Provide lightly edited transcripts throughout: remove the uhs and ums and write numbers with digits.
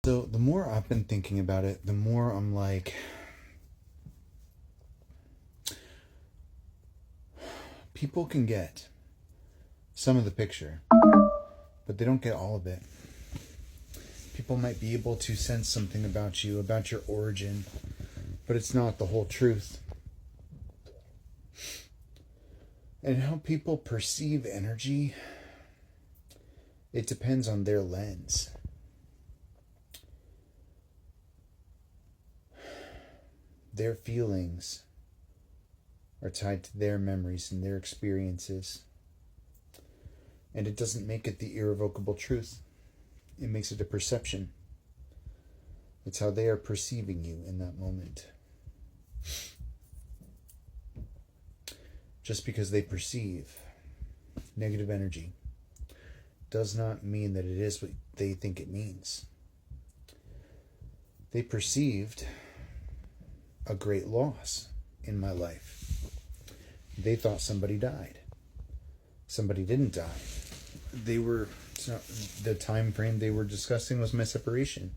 So the more I've been thinking about it, the more I'm like, people can get some of the picture, but they don't get all of it. People might be able to sense something about you, about your origin, but it's not the whole truth. And how people perceive energy, it depends on their lens. Their feelings are tied to their memories and their experiences. And it doesn't make it the irrevocable truth. It makes it a perception. It's how they are perceiving you in that moment. Just because they perceive negative energy does not mean that it is what they think it means. They perceived a great loss in my life. They thought somebody died. Somebody didn't die. The time frame they were discussing was my separation.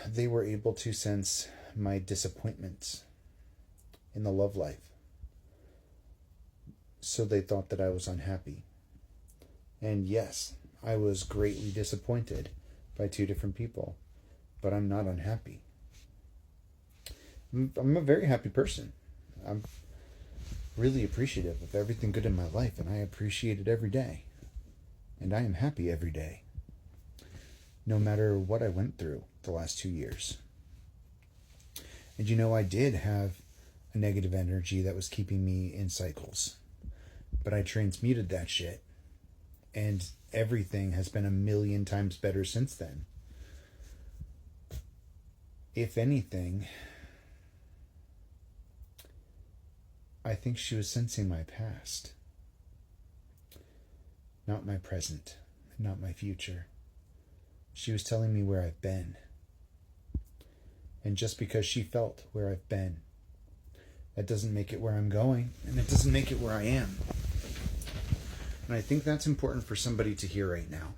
They were able to sense my disappointments in the love life. So they thought that I was unhappy. And yes, I was greatly disappointed by two different people, but I'm not unhappy. I'm a very happy person. I'm really appreciative of everything good in my life, and I appreciate it every day. And I am happy every day, no matter what I went through the last 2 years. And I did have a negative energy that was keeping me in cycles, but I transmuted that shit, and everything has been 1,000,000 times better since then. If anything, I think she was sensing my past, not my present, not my future. She was telling me where I've been. And just because she felt where I've been, that doesn't make it where I'm going, and it doesn't make it where I am. And I think that's important for somebody to hear right now,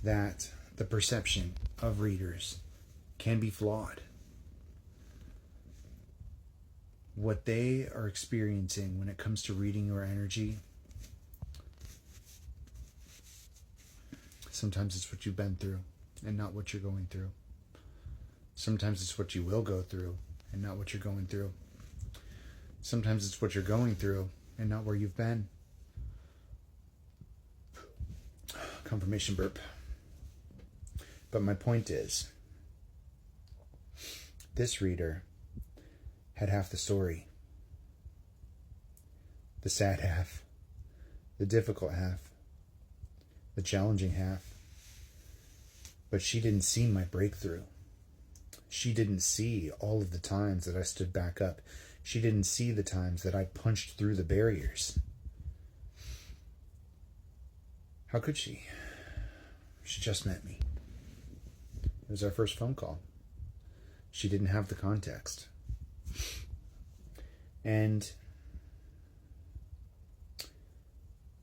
that the perception of readers can be flawed. What they are experiencing when it comes to reading your energy, sometimes it's what you've been through and not what you're going through. Sometimes it's what you will go through and not what you're going through. Sometimes it's what you're going through and not where you've been. Confirmation burp. But my point is, this reader had half the story. The sad half, the difficult half, the challenging half. But she didn't see my breakthrough. She didn't see all of the times that I stood back up. She didn't see the times that I punched through the barriers. How could she? She just met me. It was our first phone call. She didn't have the context. And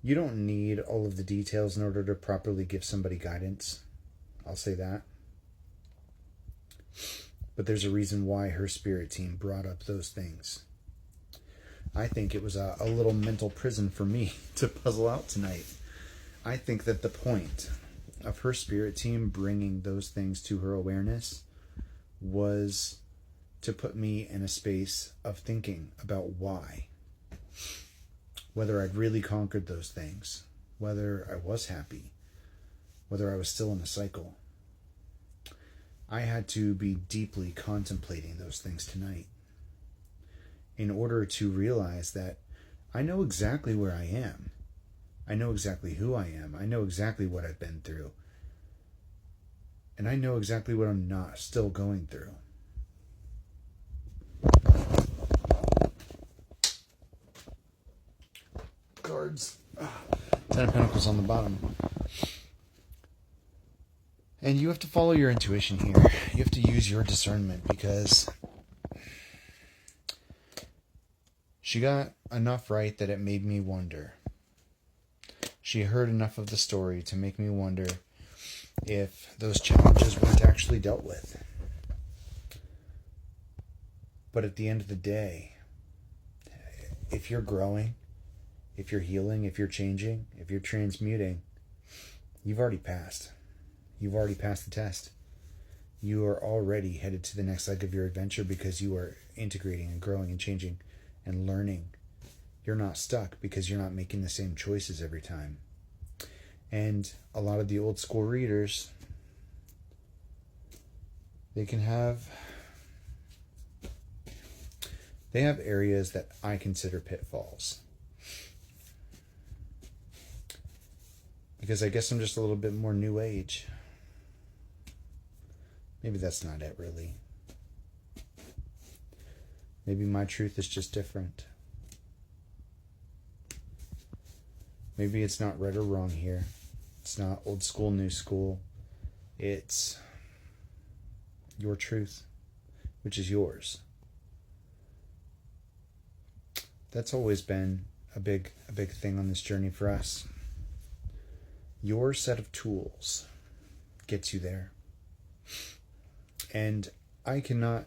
you don't need all of the details in order to properly give somebody guidance. I'll say that. But there's a reason why her spirit team brought up those things. I think it was a little mental prison for me to puzzle out tonight. I think that the point of her spirit team bringing those things to her awareness was to put me in a space of thinking about why. Whether I'd really conquered those things, whether I was happy, whether I was still in a cycle. I had to be deeply contemplating those things tonight in order to realize that I know exactly where I am. I know exactly who I am. I know exactly what I've been through. And I know exactly what I'm not still going through. Cards. Ten of Pentacles on the bottom. And you have to follow your intuition here. You have to use your discernment, because she got enough right that it made me wonder. She heard enough of the story to make me wonder if those challenges weren't actually dealt with. But at the end of the day, if you're growing, if you're healing, if you're changing, if you're transmuting, you've already passed. You've already passed the test. You are already headed to the next leg of your adventure because you are integrating and growing and changing and learning. You're not stuck because you're not making the same choices every time. And a lot of the old school readers, they have areas that I consider pitfalls. Because I guess I'm just a little bit more new age. Maybe that's not it, really. Maybe my truth is just different. Maybe it's not right or wrong here. It's not old school, new school. It's your truth, which is yours. That's always been a big thing on this journey for us. Your set of tools gets you there. And I cannot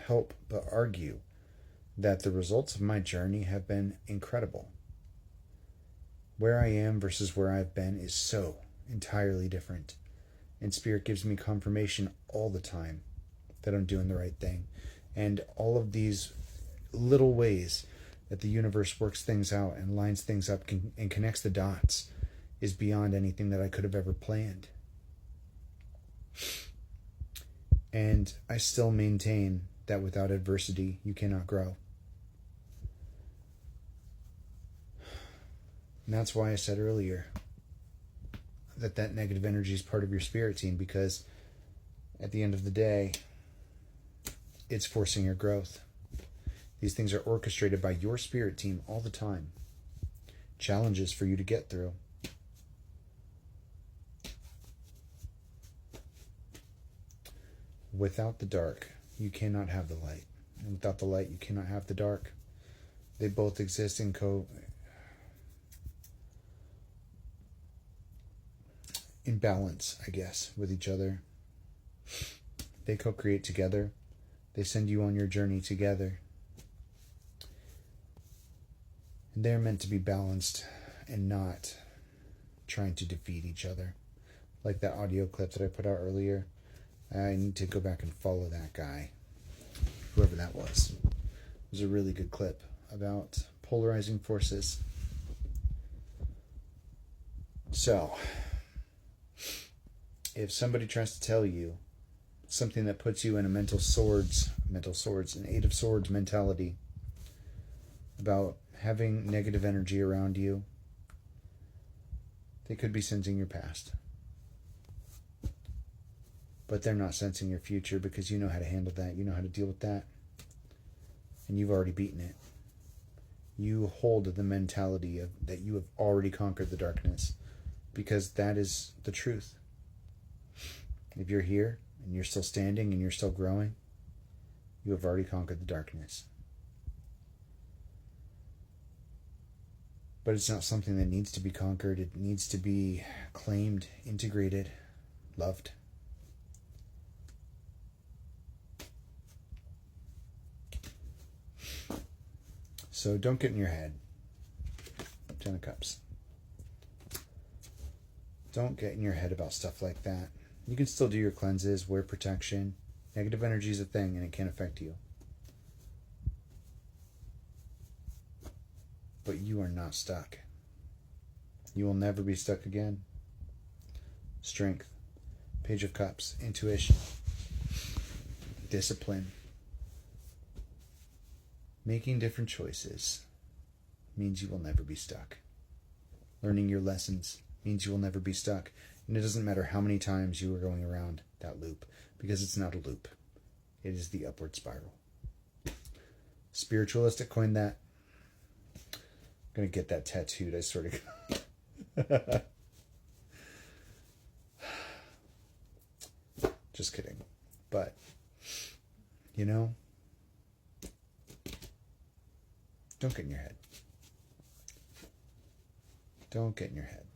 help but argue that the results of my journey have been incredible. Where I am versus where I've been is so entirely different. And Spirit gives me confirmation all the time that I'm doing the right thing. And all of these little ways that the universe works things out and lines things up and connects the dots is beyond anything that I could have ever planned. And I still maintain that without adversity, you cannot grow. And that's why I said earlier that negative energy is part of your spirit team, because at the end of the day, it's forcing your growth. These things are orchestrated by your spirit team all the time. Challenges for you to get through. Without the dark, you cannot have the light. And without the light, you cannot have the dark. They both exist in in balance, I guess, with each other. They co-create together. They send you on your journey together. And they're meant to be balanced and not trying to defeat each other. Like that audio clip that I put out earlier. I need to go back and follow that guy, whoever that was. It was a really good clip about polarizing forces. So, if somebody tries to tell you something that puts you in a an Eight of Swords mentality about having negative energy around you, they could be sensing your past. But they're not sensing your future, because you know how to handle that. You know how to deal with that. And you've already beaten it. You hold the mentality of that you have already conquered the darkness, because that is the truth. If you're here and you're still standing and you're still growing, you have already conquered the darkness. But it's not something that needs to be conquered. It needs to be claimed, integrated, loved. So don't get in your head. 10 of Cups. Don't get in your head about stuff like that. You can still do your cleanses, wear protection. Negative energy is a thing and it can affect you. But you are not stuck. You will never be stuck again. Strength. Page of Cups. Intuition. Discipline. Making different choices means you will never be stuck. Learning your lessons means you will never be stuck. And it doesn't matter how many times you are going around that loop, because it's not a loop. It is the upward spiral. Spiritualistic coined that. I'm going to get that tattooed, I swear to God. Just kidding. But, you know, don't get in your head. Don't get in your head.